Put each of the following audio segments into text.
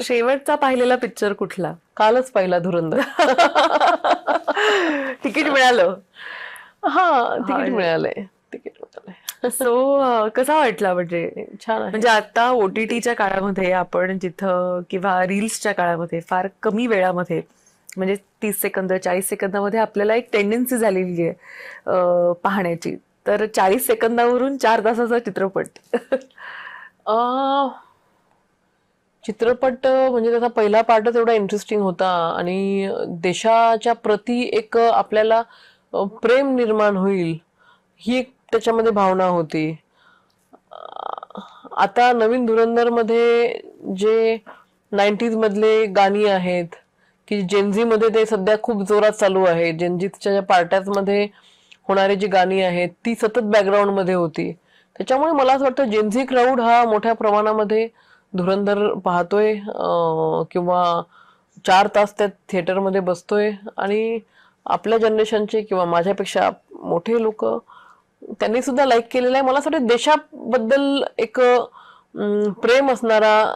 शेवटचा पाहिलेला पिक्चर कुठला? कालच पाहिला धुरंधर. तिकीट मिळालं? हा, हा, तिकीट मिळालंय. तिकीट मिळालंय. सो कसा वाटला म्हणजे? छान आहे. म्हणजे आता OTTच्या काळामध्ये आपण जिथं किंवा रील्सच्या काळामध्ये फार कमी वेळामध्ये म्हणजे 30 सेकंद 40 सेकंदामध्ये आपल्याला एक टेंडन्सी झालेली आहे पाहण्याची. तर 40 सेकंदावरून 4 तासाचा चित्रपट. अं, चित्रपट म्हणजे त्याचा पहिला पार्टच एवढा इंटरेस्टिंग होता आणि देशाच्या प्रती एक आपल्याला प्रेम निर्माण होईल ही एक त्याच्यामध्ये भावना होती. आता नवीन धुरंधर मध्ये जे 90s मधले गाणी आहेत की जेनझी मध्ये ते सध्या खूप जोरात चालू आहे. जेनझीच्या पार्ट्याच मध्ये होणारी जी गाणी आहेत ती सतत बॅकग्राऊंड मध्ये होती. त्याच्यामुळे मला असं वाटतं जेनझी क्राऊड हा मोठ्या प्रमाणामध्ये धुरंधर पाहतोय किंवा 4 तास त्या थिएटरमध्ये बसतोय आणि आपल्या जनरेशनचे किंवा माझ्यापेक्षा मोठे लोक त्यांनी सुद्धा लाईक केलेलं आहे. मला असं वाटतं देशाबद्दल एक प्रेम असणारा,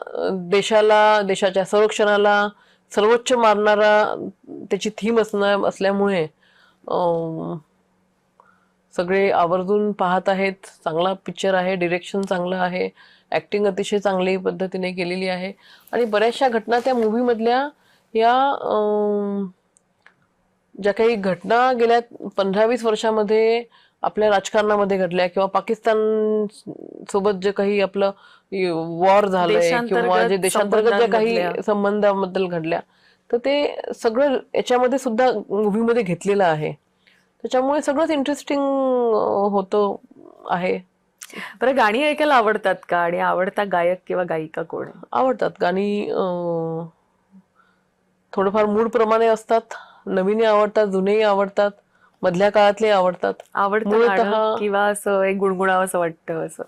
देशाला देशाच्या संरक्षणाला सर्वोच्च मानणारा त्याची थीम असल्यामुळे सगळे आवर्जून पाहत आहेत. चांगला पिक्चर आहे, डिरेक्शन चांगलं आहे, ऍक्टिंग अतिशय चांगली पद्धतीने केलेली आहे आणि बऱ्याचशा घटना त्या मूवी मधल्या या ज्या काही घटना गेल्या 15-20 वर्षामध्ये आपल्या राजकारणामध्ये घडल्या किंवा पाकिस्तान सोबत जे काही आपलं वॉर झालंय किंवा जे देशांतर्गत ज्या काही संबंधाबद्दल घडल्या तर ते सगळं याच्यामध्ये सुद्धा मूवीमध्ये घेतलेलं आहे. त्याच्यामुळे सगळंच इंटरेस्टिंग होतं आहे. बरं, गाणी ऐकायला आवडतात का? आणि आवडता गायक किंवा गायिका कोण? आवडतात गाणी. थोडंफार मूड प्रमाणे असतात. नवीनही आवडतात, जुनेही आवडतात, मधल्या काळातले आवडतात. आवडतं किंवा असं एक गुणगुणावं असं वाटतं असं?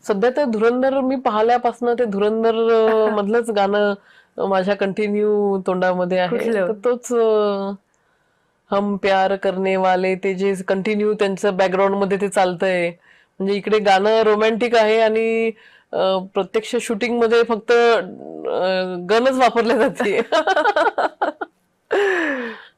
सध्या तर धुरंधर मी पाहिल्यापासून ते धुरंधर मधलंच गाणं माझ्या कंटिन्यू तोंडामध्ये आहे. तर तोच हम प्यार करने वाले, ते जे कंटिन्यू त्यांचं बॅकग्राऊंड मध्ये ते चालतंय. म्हणजे इकडे गाणं रोमॅन्टिक आहे आणि प्रत्यक्ष शूटिंग मध्ये फक्त गनच वापरल्या जाते.